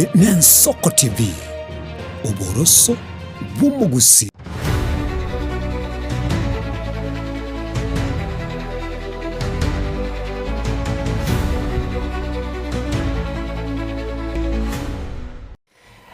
Eye n'Ensoko TV oboroso bw'umugusi.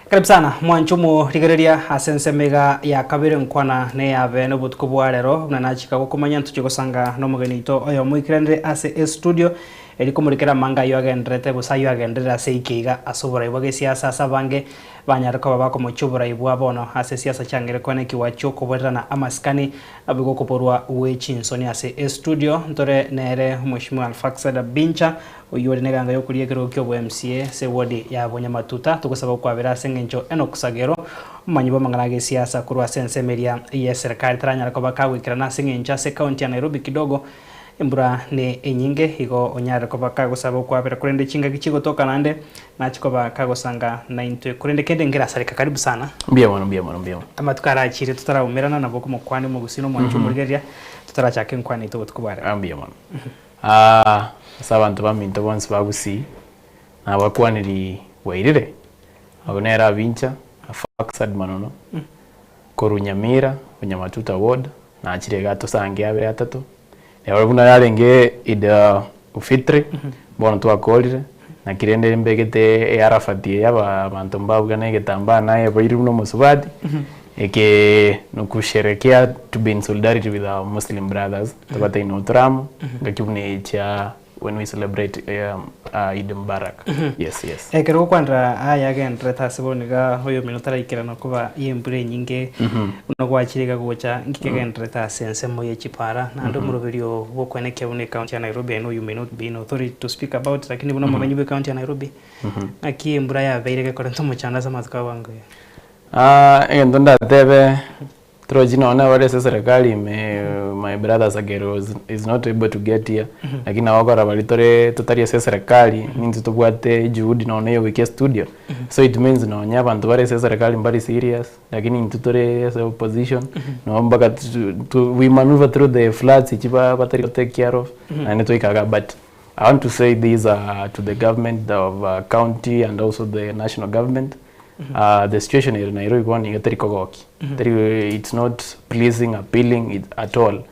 Karibu sana mwanchumu Riberera asensemega ya kabiri Enkwana ne ya Bene butuku bwarero na nachika gukumanya ntuchigosanga no mugenito oyo muikirende ase studio eliko murikera manga yo agendrete busayo agendera ase ikiga asobora ibo Gesiasa sabange banyarako babako muchubura ibwa bono ase siasa changere kone kiwacho kuberana amaskani abigo Okoborwa Gw'Echinsoni ase studio ntore nere mheshimiwa Alfaxada Bincha uyore neganga yo kuriye kero kyo MCA se wodi ya Bonyamatuta tukusaba kwabera sengencho enokusagero manyibo mangana Gesiasa kurwa sensemeria ya serikali taranyarako bakawikirana sengencha se county ya Nairobi kidogo imbura ne enyinge igo onyara ko bakago sabo kwabera kurende chinga kichigo toka nande nachiko bakago sanga 90 kurende kende ngira sarika karibu sana mbia mwana amatukara achire tutara umerana na boko mukwani mu gusino mwanju murigeria tutara chake Enkwana ito tukubara mbia mwana sabantu baminto bonse bagusi na bakwaniri wairire abonera Bincha afaxad manono Korunyamira Bonyamatuta ward na achire gato sange abere atatu Yabuna yarenge ida ufitri bono twakolire na kirende mbegete yarafati yaba bantu mbabwa na getamba naye bairu no musubadi eke no kusherekea to be in solidarity with our Muslim brothers tabata ino tramu ngakibune cha when we celebrate Eid Mubarak. Yes. Kero kwandra aya again retasiboniga hoyo minotara ikirano kuba yembure nyinge unogwachiriga gocha ngikega entreta sense moye chipara na ndo muroberio bokweneke une county ya Nairobi. I know you may not be in authority to speak about it, lakini buno muganyube county ya Nairobi aki mbura ya beirege korento muchanda samatuka wangu ndonda tebe Trojina ona wale serikali my brothers agero is not able to get here lakini awakora balitore totari serikali means tubwate juhudi na oneyo wiki studio so it means na onya bantu bare serikali mbali serious lakini tutore as opposition no mbaka we maneuver through the floods ichiba batari take care of and to ikaga. But I want to say these to the government of county and also the national government. The situation in Nairobi it's not pleasing, appealing at all.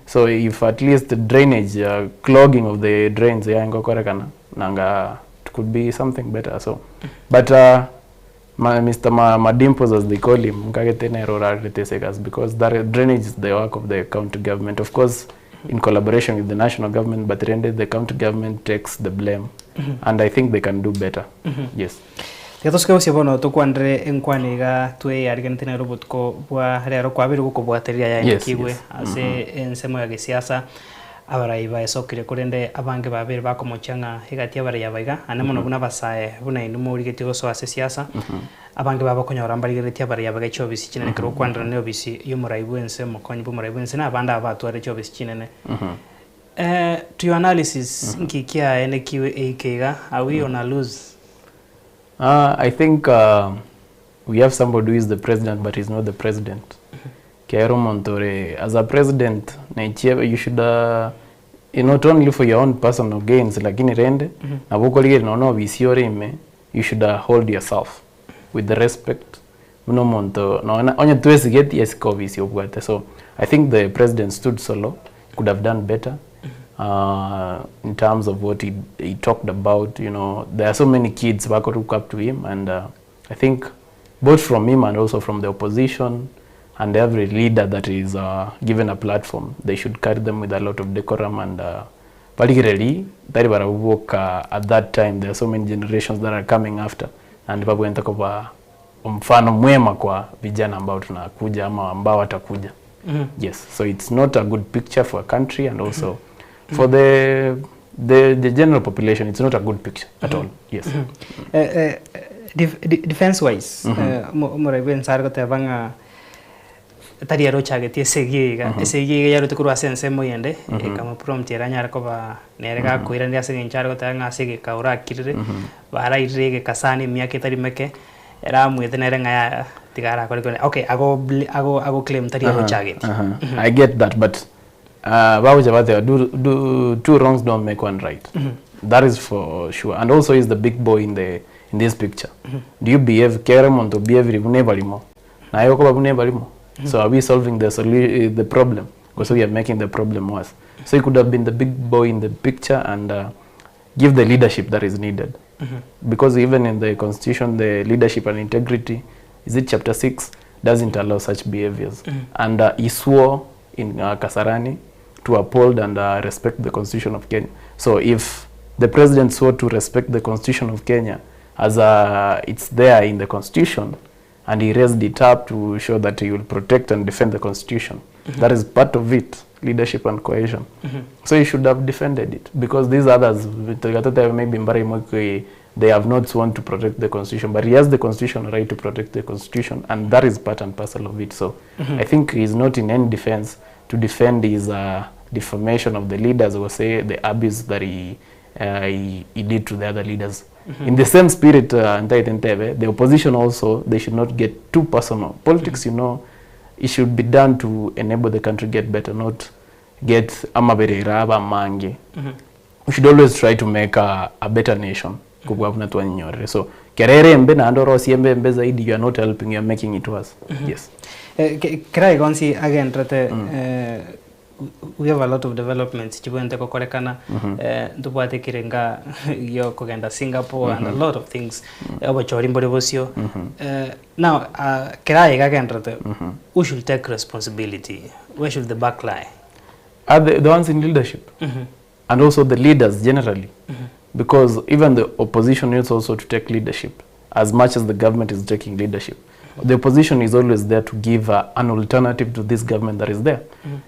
So if at least the drainage, clogging of the drains, it could be something better. So, but Mr. Madimpos, as they call him, because that drainage is the work of the county government, of course, in collaboration with the national government, but the county government takes the blame. And I think they can do better. Yes. Yatos kwa sibono to kwandre Enkwana ga tue Argentina robot ko bwa rero kwa biru ko bwateria ya nkiwe ase ensemo ya Gesiasa Abarai ba esokire kurende abange babiri bakomochanga higati Abarai yabaiga anemono buna basaye buna indumo urigeti goso ase siasa abange baba konyora mbarigeti Abarai yabaga chobisi kinene kro kwandra ne obisi yo muraibu ense mokonyi bu muraibu ense na abanda abatware chobisi kinene to your analysis nkikia enekiwe ekega are we on a lose? I think we have somebody who is the president but he's not the president. Kairo Montore, as a president, you should not only for your own personal gains, lakini rende na bokoli no visiore me, you should hold yourself with the respect. No monto no onye tuwezi get yes COVID obwate. So I think the president stood solo, could have done better. In terms of what he talked about, you know, there are so many kids who look up to him, and I think both from him and also from the opposition and every leader that is given a platform, they should carry them with a lot of decorum. And particularly at that time, there are so many generations that are coming after, and mfano mwema kwa vijana ambao tunakuja ama ambao watakuja. Yes, so it's not a good picture for a country, and also for the general population, it's not a good picture at all. Yes. Defense wise, muraiben sargo tabanga tari arocha geti SG yaro tukuru sense moyende kama prompt eranya ko ba nerega koira ndia sege nchargo tanga sege kaura kirire bara irege kasani miake tari meke era muetenere ngaya tigara ko okay ago claim tari arocha geti. I get that, but do two wrongs don't make one right. That is for sure. And also is the big boy in this picture. Do you behave careful to behave never? So are we solving the problem? Because we are making the problem worse. So he could have been the big boy in the picture and give the leadership that is needed. Because even in the constitution, the leadership and integrity, is it chapter 6, doesn't allow such behaviors. And he swore in Kasarani to uphold and respect the constitution of Kenya. So if the president swore to respect the constitution of Kenya, as it's there in the constitution, and he raised it up to show that he will protect and defend the constitution. That is part of it, leadership and cohesion. So he should have defended it, because these others, maybe they have not sworn to protect the constitution, but he has the constitutional right to protect the constitution, and that is part and parcel of it. So I think he's not in any defense to defend his defamation of the leaders, or say the abuse that he did to the other leaders. In the same spirit, the opposition also, they should not get too personal. Politics, it should be done to enable the country get better, not get amaberera mange. We should always try to make a better nation. So kerere mbe na andoro siembe mbe zaidi, you are not helping, you are making it worse. Yes. Krai gonsi again rate we have a lot of developments chibwente kokorekana ndubwate kirenga yo kugenda Singapore and a lot of things abachori mbore bosio. Now Krai again rate who should take responsibility? Where should the back lie? Are the ones in leadership and also the leaders generally, because even the opposition needs also to take leadership as much as the government is taking leadership. The opposition is always there to give an alternative to this government that is there.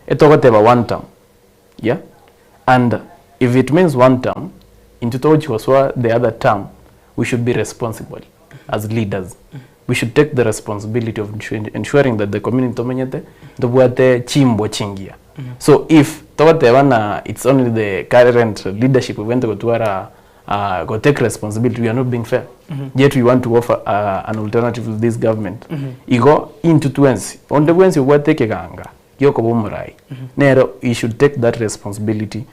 It's whatever one term, yeah. And if it means one term, into the other term, we should be responsible as leaders. We should take the responsibility of ensuring that the community chimbo chingia. So if it's only the current leadership we went to go take responsibility, we are not being fair. Yet we want to offer an alternative to this government. Igo into twensi. On the ones you want take a ganga. Okoborwa. Nero, you should take that responsibility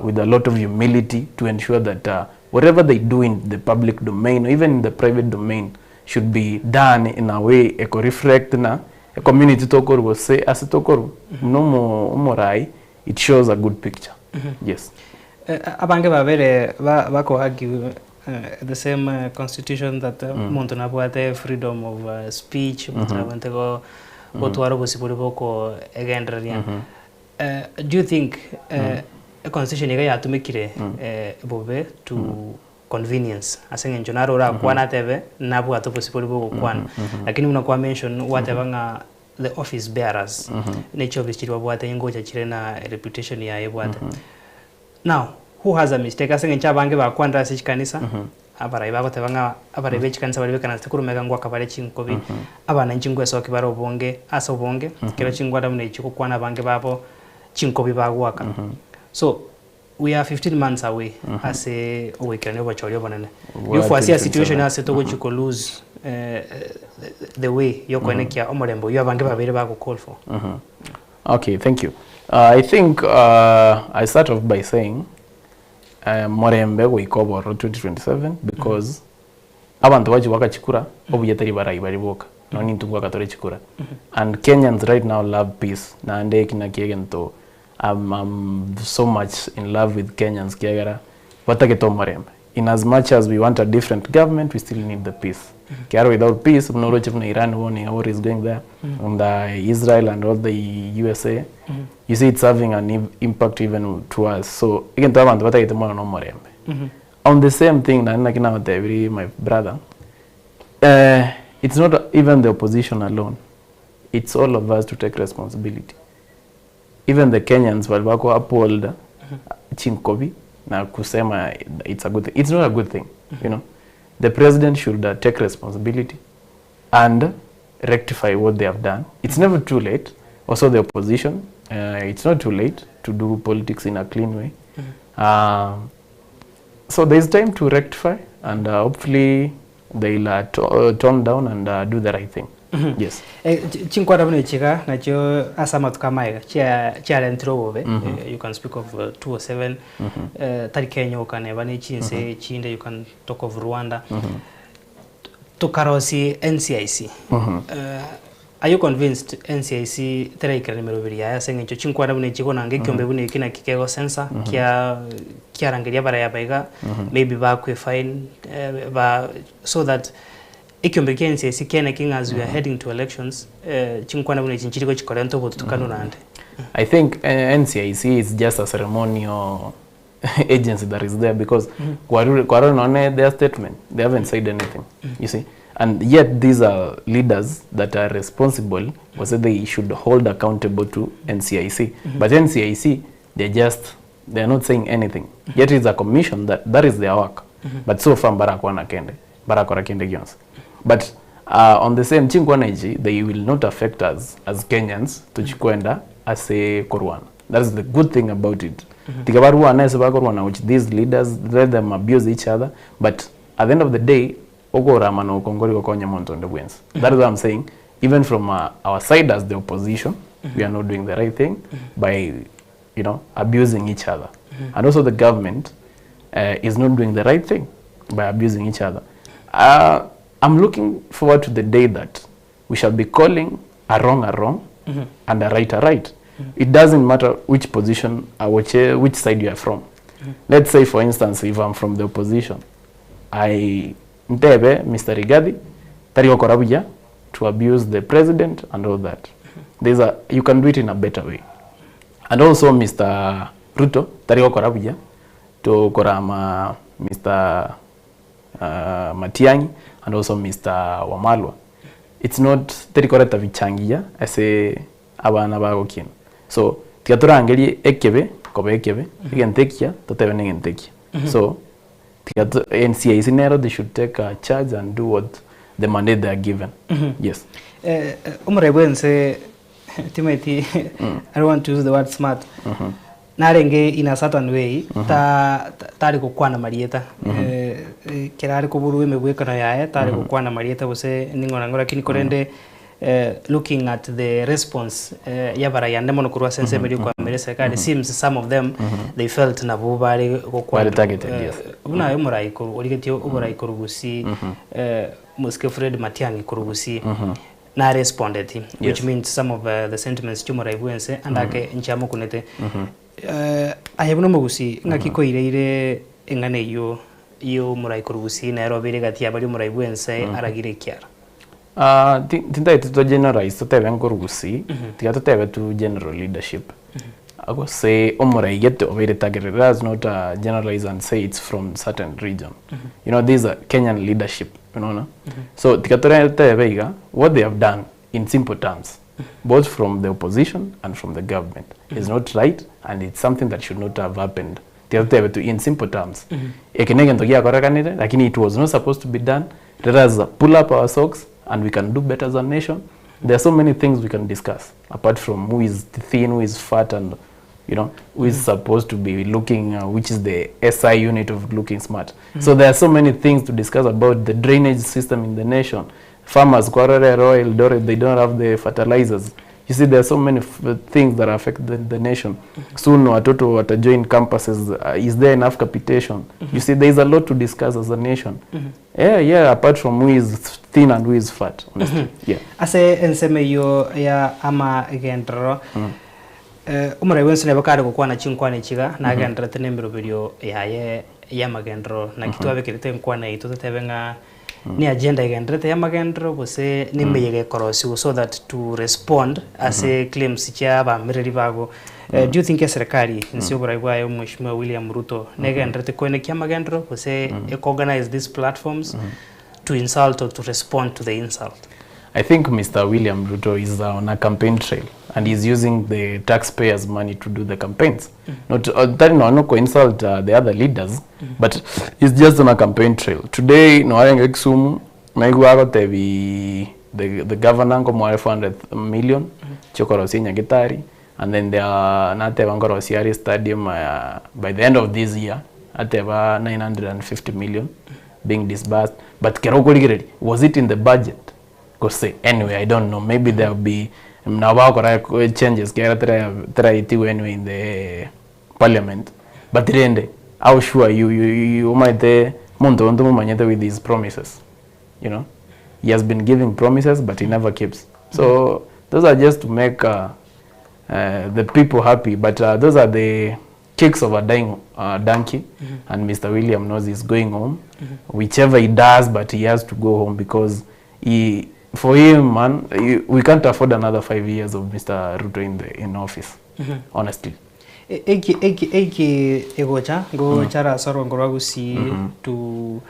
with a lot of humility to ensure that whatever they do in the public domain or even in the private domain should be done in a way eco reflect na a community tokoru will say as tokoru no umorai, it shows a good picture. Yes. Abange babere bako argue the same constitution that muntu nabwate freedom of speech, muntu nabwate go botwaro bosibori boko egendraria. Do you think a constitution iga yatumikire bobe to convenience asenge njonaro ra kwana tebe nabwate bosibori boko kwana, lakini unakuwa mention whatever nga the office bearers nature of the city wabwate ngoja chire na reputation ya ebwate. Now, who has a mistake? Asenge nchabange bakwandra sichikanisa abarai bagotebanga abarai bechikanisa bari bekana sikurumega ngwa kabare chinkobi abana nchingwe soki baro bonge aso bonge kero chingwada mune chiku kwana bange babo chinkobi bagwaka. So we are 15 months away as a weekend over chori bonene. You foresee a situation as to which you could lose the way yoko enekia omorembo you abange babere bago call for. Okay, thank you. I think I start off by saying Morembe Okoborwa 2027 because abantu baji wakachikura obuyetari barai bariboka noni ntungwa katore chikura and Kenyans right now love peace na ande kina kiegento I'm so much in love with Kenyans kiagara wataketo Morembe. In as much as we want a different government, we still need the peace. Kiara without peace, no Iran war is going there, and Israel and all the USA. You see, it's having an impact even to us. So again, on the same thing, my brother, it's not even the opposition alone. It's all of us to take responsibility. Even the Kenyans, walibako uphold Chinkobi. Na kusema it's a good thing. It's not a good thing, you know. The president should take responsibility and rectify what they have done. It's never too late. Also the opposition, it's not too late to do politics in a clean way. So there's time to rectify and hopefully they'll tone down and do the right thing. Yes. Chinkwana bune chiga nacho asama tukamaiga chia lentrobe. You can speak of 207. Tari Kenya ukane bane chinse chinde, you can talk of Rwanda. Tukarosi NCIC. Are you convinced NCIC teraikira nimero biri ya sengecho chinkwana bune chiko nange kyombe bune kina kikego sensa kia rangeria bara ya baiga maybe ba kwe fine so that ikyombe kia NCIC kene king as we are heading to elections chinkwana bune chinchiriko chikorento botu tukanurande. I think NCIC is just a ceremonial agency that is there because Kwaro their statement, they haven't said anything, you see. And yet these are leaders that are responsible, or say they should hold accountable to NCIC. But NCIC, they're not saying anything. Yet it's a commission that is their work. But so far, Barakora Kende Gyons. But on the same Chinkwana, they will not affect us as Kenyans to Chikwenda as a Korwan. That's the good thing about it. Which these leaders, let them abuse each other. But at the end of the day, that is what I'm saying. Even from our side as the opposition, we are not doing the right thing by, abusing each other. And also the government is not doing the right thing by abusing each other. I'm looking forward to the day that we shall be calling a wrong and a right. It doesn't matter which position or which side you are from. Let's say, for instance, if I'm from the opposition, Ntebe, Mr. Rigathi, Tari Okorabuja, to abuse the president and all that. You can do it in a better way. And also Mr. Ruto, Tari Okorabuja, to Korama Mr. Matiang'i, and also Mr. Wamalwa. It's not Tari Koreta Vichangia, I say Abana Bagokin. So, Tiatura Angeli Ekebe, Kobe Ekebe, again Tekia, Totevene and Tekia. So, NCIC Nero, they should take a charge and do what the mandate they are given. Yes. Say, Timothy, I don't want to use the word smart. Narenge in a certain way, Tariko Kwana Marieta. Kerariko Buru me wekana ya, Tariko Kwana Marieta was say Ningonangora Kinikorende. Looking at the response, Abarai and Demonokurwa sense medical America, it seems some of them they felt Nabubari or quite targeted. Yes. Una Abarai Origetio Okoborwa Kurubusi, Muske Fred Matiang'i Kurubusi, na responded, which means some of the sentiments Tumorai Buense and Ake in Chamokunete. I have no Mogusi, Nakiko Ire, Engane, you Murai Kurubusi, Nairobi, Gatia, Murai Buense, Aragiri Kiar. Tinta to generalize to tebe nkorugusi tigato tebe to general leadership. I go say Omorai get to obey target. That's not generalize and say it's from certain region. These are Kenyan leadership. So tigato tebe what they have done in simple terms, both from the opposition and from the government, is not right, and it's something that should not have happened. Tigato tebe to in simple terms. It was not supposed to be done. Let us pull up our socks and we can do better as a nation. There are so many things we can discuss, apart from who is thin, who is fat, and who is supposed to be looking, which is the SI unit of looking smart. So there are so many things to discuss about the drainage system in the nation. Farmers, they don't have the fertilizers. You see, there are so many things that affect the nation. Soon, watoto watajoin campuses. Is there enough capitation? You see, there is a lot to discuss as a nation. Apart from who is thin and who is fat. Ase enseme yo ya ama gendro. Umare wensene bakare ko kwana chinkwana chiga na gendro tenembero video ya magendro na kitu abekirite nkwana ito tebenga ni agenda igendrete ya magendro bose ni meyege korosi so that to respond as a claims cha ba mireri bago. Do you think serikali nsiobora bwayo Mheshimiwa William Ruto negendrete ko ne kya magendro bose organize these platforms to insult or to respond to the insult? I think Mr. William Ruto is on a campaign trail and he's using the taxpayers' money to do the campaigns. Not that no insult the other leaders, but it's just on a campaign trail. Today, no Exum, the governor ko 400 million chokorosi nyagitari, and then there are Natevangorosiari Stadium by the end of this year at 950 million being disbursed. But was it in the budget? go say. Anyway, I don't know. Maybe there will be changes anyway in the parliament. But then, how sure you might with these promises, you know? He has been giving promises, but he never keeps. So those are just to make the people happy. But those are the kicks of a dying donkey. And Mr. William knows he's going home. Whichever he does, but he has to go home because for him, man, we can't afford another 5 years of Mr. Ruto in office, honestly. Egocha go chara soro ngorwa gusi to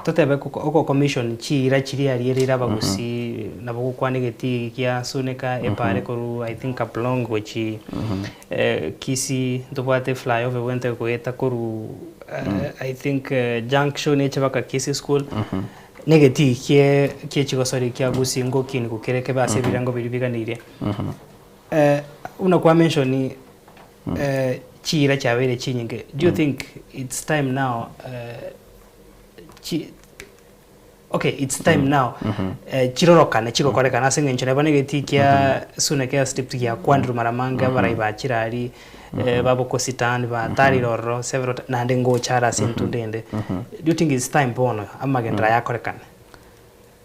totebe ko commission chi rachiri arira bagusi na buku kwanegeti kia suneka epare koru I think aplong which kisi dobate fly over wente ko eta koru I think junction echaba kisi school negeti kie chiko sori kia gusi ngo kini kukereke ba se birango biribiganire una kwa mention chira chavere chinyinge. Do you think it's time now okay, it's time now chirorokane chiko korekana singe nchone banegeti kia suneke step ya kwandru maramanga Abarai ba chirari babo kositani ba tari roro several nande ngo chara sintundende. Do you think it's time bono amagendra ya korekane?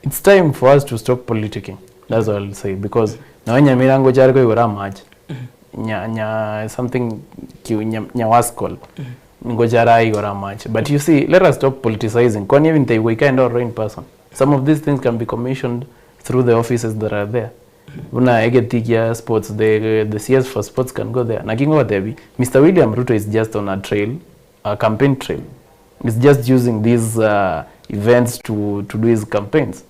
It's time for us to stop politicking. That's all I'll say, because na nyamirango chariko igora match nya something nya waskol ngojara igora match. But you see, let us stop politicizing. Kwani even they we kind of in person. Some of these things can be commissioned through the offices that are there. Una egetikia sports, the CS for sports can go there. Nakingo watebi, Mr. William Ruto is just on a trail, a campaign trail. He's just using these events to do his campaigns.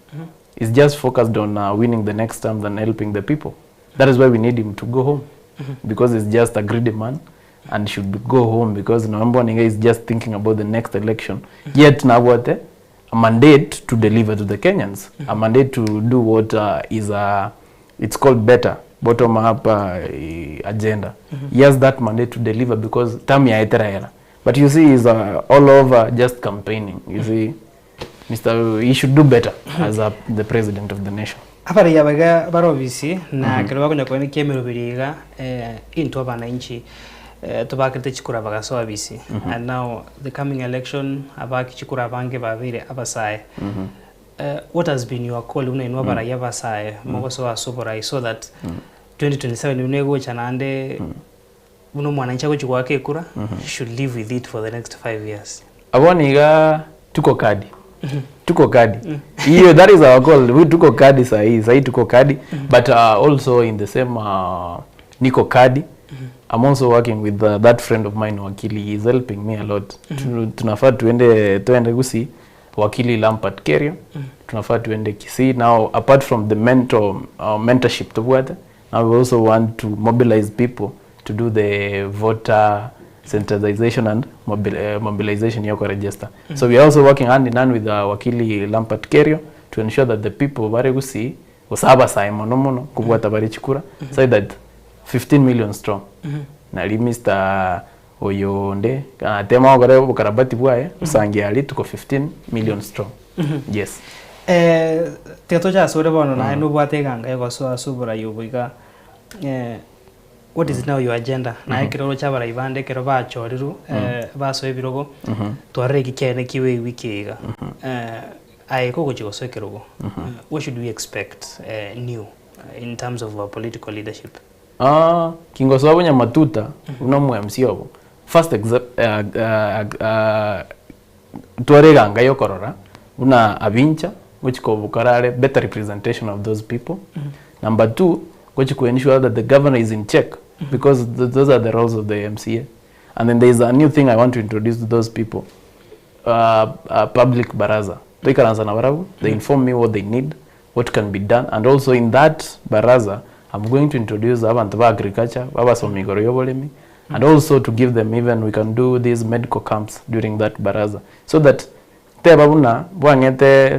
He's just focused on winning the next term than helping the people. That is why we need him to go home. Because he's just a greedy man and should go home, because Nwambwa is just thinking about the next election. Yet now what? A mandate to deliver to the Kenyans. A mandate to do what is it's called better, bottom up agenda. He has that mandate to deliver because time ya etera. But you see, he's all over just campaigning. You see, he should do better as the president of the nation. Abarai abaga barobisi na kirwa kunya kwani kemero biriga into abananchi tubakete chikura bagaso abisi. And now the coming election abaki chikura bange babire abasaye. What has been your call una inwa Abarai abasaye mogoso asuborai so that 2027 unego chanande uno mwananchi ko chikwake kura should live with it for the next 5 years? Awoniga tuko kadi. Tuko kadi. That is our goal. We tuko kadi sahi tuko kadi. But also in the same niko kadi. I'm also working with that friend of mine wakili. He's helping me a lot. Tunafaa tuende gusi wakili Lampard Kerio. Tunafaa tuende Kisii. Now apart from the mentorship together, now we also want to mobilize people to do the voter sensitization and mobilization yako register. So we are also working hand in hand with wakili Lampard Kerio to ensure that the people bare gusi usaba sai mono kubwata bare chikura so that 15 million strong. Na Mr. Oyonde tema ogare bukarabati bwaye usangia ali tuko 15 million strong. Yes. Tetoja sore bono na no bwate ganga yako so asubura yubuga what is now your agenda? Na kiroro cha Abarai bande kero bachoriru baso ebirogo twaregi kene kiwe wikiga ai koko chigoso kerogo. What should we expect new in terms of political leadership? Kingoso abonya matuta uno mu MC obo first twarega ngayo korora una abincha which ko bukarare better representation of those people. Number 2, which ko ensure that the governor is in check, because those are the roles of the MCA. And then there is a new thing I want to introduce to those people. Public baraza. They inform me what they need, what can be done. And also in that baraza, I'm going to introduce agriculture, and also to give them, even we can do these medical camps during that baraza. So that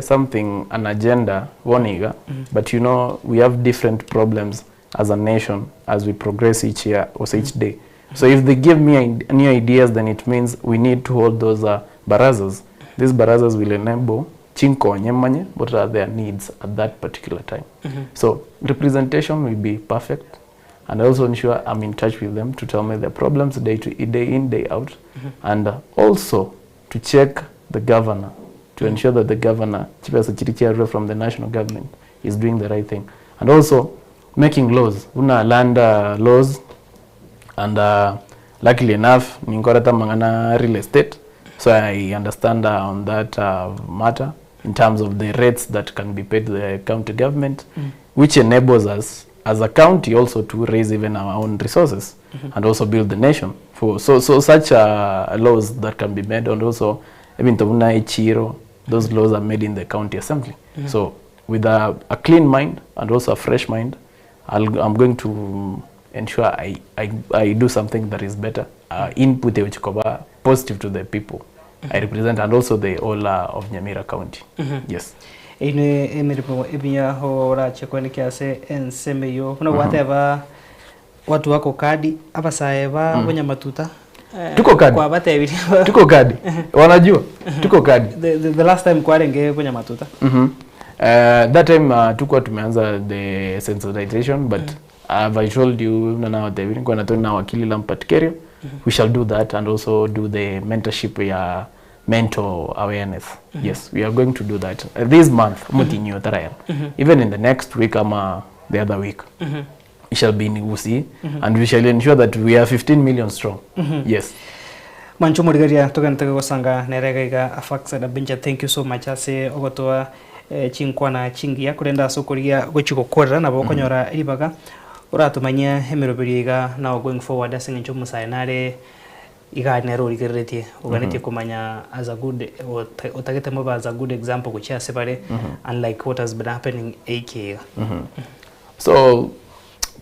something, an agenda, but you know, we have different problems as a nation as we progress each year or each day. So if they give me new ideas, then it means we need to hold those barazas. These barazas will enable chinko nyemanye what are their needs at that particular time. So representation will be perfect, and I also ensure I'm in touch with them to tell me their problems day in, day out, and also to check the governor to ensure that the governor, from the national government, is doing the right thing, and also making laws. Una land laws, and luckily enough, ninkorata mangana real estate, so I understand on that matter in terms of the rates that can be paid to the county government, which enables us as a county also to raise even our own resources and also build the nation. For so such laws that can be made, and also even those laws are made in the county assembly. So with a clean mind and also a fresh mind, I'm going to ensure I do something that is better, input which cover positive to the people I represent, and also the whole of Nyamira County. Yes. Ine emiripo ebia hora chekweni kiase enseme yo kuna whatever watu wako kadi abasaeba bonya matuta tuko kadi kwa bate tuko kadi wanajua tuko kadi the last time kwa renge bonya matuta that time tuko tumeanza the sensitization, but I told you now the kwa natona wakili Lampatkerio, we shall do that, and also do the mentorship ya mental awareness. Yes, we are going to do that this month. Even in the next week or the other week, we shall be in Usi, and we shall ensure that we are 15 million strong. Yes. Mancho Murigaria tokantaka gosanga neregaiga afaxa da benja. Thank you so much ase ogotoa chinkwana chingia kurenda sokoria gochigokora na bokonyora ibaga uratumanya hemerobiriga now going forward asing ncho musainare iganero rigeretie uganetie kumanya as a good utagete moba as a good example kuchia sebare unlike what has been happening AK. So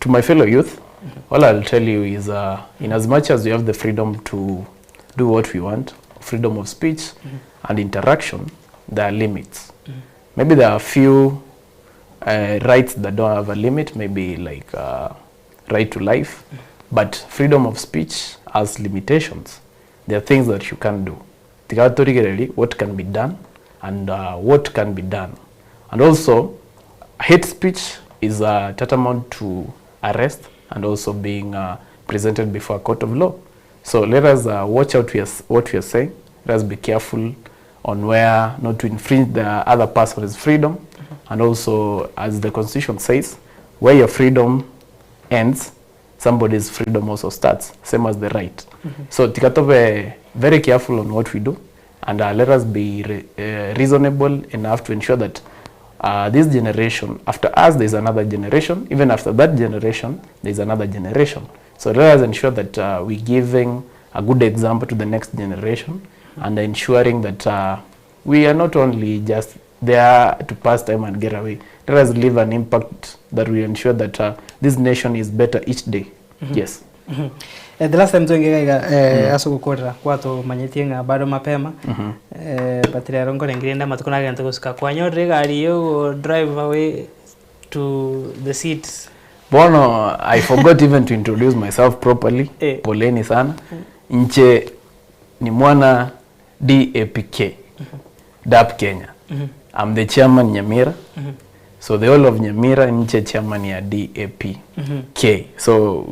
to my fellow youth, all I'll tell you is in as much as we have the freedom to do what we want, freedom of speech and interaction, there are limits. Maybe there are a few rights that don't have a limit, maybe like right to life, but freedom of speech has limitations. There are things that you can't do. What can be done and what can be done. And also, hate speech is tantamount to arrest and also being presented before a court of law. So let us watch out what we are saying. Let us be careful on where not to infringe the other person's freedom. And also, as the Constitution says, where your freedom ends, somebody's freedom also starts, same as the right. So tikatobe very careful on what we do, and let us be reasonable enough to ensure that this generation, after us there's another generation, even after that generation there's another generation. So let us ensure that we're giving a good example to the next generation, and ensuring that we are not only just there to pass time and get away. Let us leave an impact that we ensure that this nation is better each day. Yes. The last time asogokora kwato manyetienga bado mapema patria rongo ngirenda matukuna ganta kusika kwanyo regari yo drive away to the seats. Bono, I forgot even to introduce myself properly. Poleni sana. Nche ni mwana DAPK. DAP Kenya. I'm the chairman Nyamira. So the whole of Nyamira nche chairman ya DAPK. So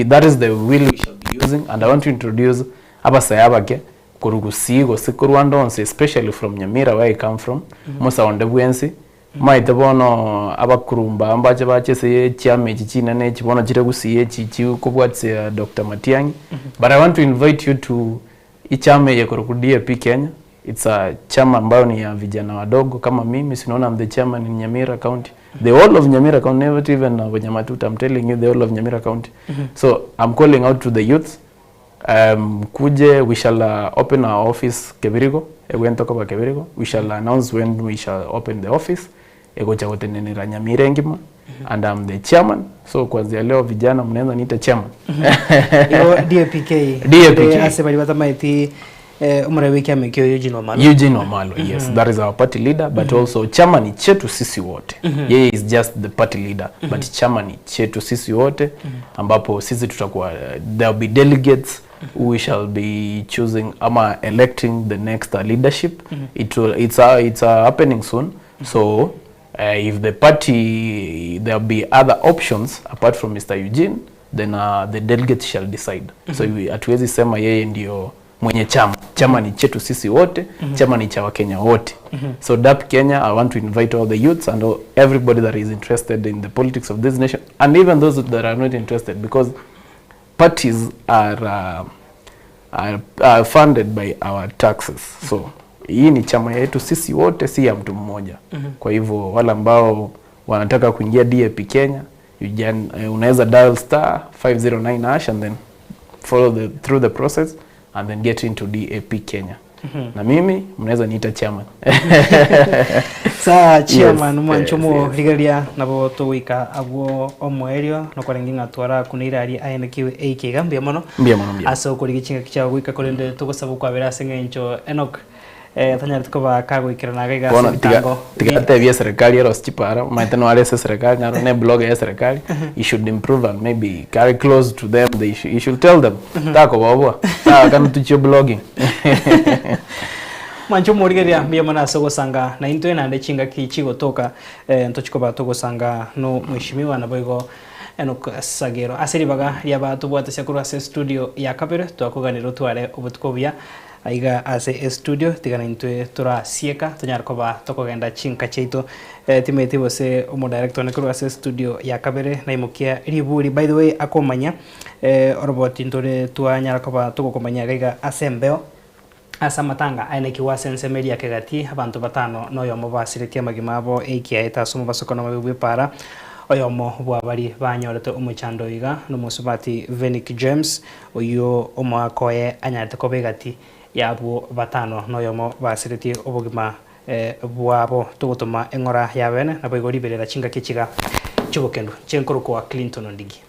that is the will we shall be using, and I want to introduce abasayabake kurugusigo sikurwando, especially from Nyamira where I come from. Mosa ondebwensi maite bono abakurumba ambache bachese chiame chichina ne chibono chiragusiye chichi kubwatse Dr. Matiangi. But I want to invite you to ichame ya DAP Kenya. It's a chama ambayo ni ya vijana wadogo kama mimi. Sinaona I'm the chairman in Nyamira County. The whole of Nyamira County, never even Wanyamatuta. I'm telling you, the whole of Nyamira County. So I'm calling out to the youth. Kuje, we shall open our office Kebirigo. Kebirigo. We shall announce when we shall open the office. Nyamira Ngima. And I'm the chairman. So kwanzia leo vijana mnaanza niita chairman. DAPK. DAPK. Asema libata maiti umrawiki amekio Eugene Wamalo. Eugene Wamalo, yes. That is our party leader, but also chairman ni chetu sisi wote. Yeye is just the party leader, but chairman ni chetu sisi wote, ambapo sisi tutakuwa, there will be delegates who shall be choosing electing the next leadership. It's happening soon. So if the party, there'll be other options apart from Mr. Eugene, then the delegates shall decide. So hatuwezi sema yeye ndio mwenye chama ni chetu sisi wote, chama ni cha Wakenya wote. So DAP Kenya, I want to invite all the youths and everybody that is interested in the politics of this nation, and even those that are not interested, because parties are funded by our taxes. So hii ni chama yetu sisi wote, si ya mtu mmoja. Kwa hivyo wale ambao wanataka kuingia DAP Kenya, unaweza dial *509# and then follow through the process and then get into DAP Kenya. Na mimi mnaweza niita chairman. Sa chairman mwanchomo rigeria nabo tuwika abo omwerio no kwarenginga twara kunirari ayenekiwe eikiga mbia mono aso kuri gichinga kicha gwika korende tugusaba kwabera sengencho Enoch tanya tukoba kagwikira na gaiga sitango tigate bia serikali ero chipara maitano ale serikali na ne blog ya serikali you should improve and maybe carry close to them. You should tell them tako babo kana tucho blogging. Mancho morigeria mbia mana sogo sanga na into ena ndechinga kichigo toka ntochikoba togo sanga no mwishimiwa na boigo Enoch Sagero aseri baga yaba tubwate cyakuru ase studio ya Kabere twakuganira tware obutkobya aiga ase studio tigana intwe tura sieka tunyarkoba tokogenda chinka cheito timete bose omo director nekuru ase studio ya Kabere na imukia riburi. By the way akomanya robot intore twanyarkoba tokokomanya gaiga asembeo asa matanga aineki wasense media kegati abantu batano noyo mobasiritie magimabo eikiaeta somo basokono mabwe para oyomo bwabari banyorete umuchando iga no musubati Venick James oyo omwakoye anyate kobegati yabo batano noyomo basiritie obugima bwabo tugutuma engora ya Bene na boigori Riberera chinga kichiga chugokendo chenkoro kwa Clinton Ndigi.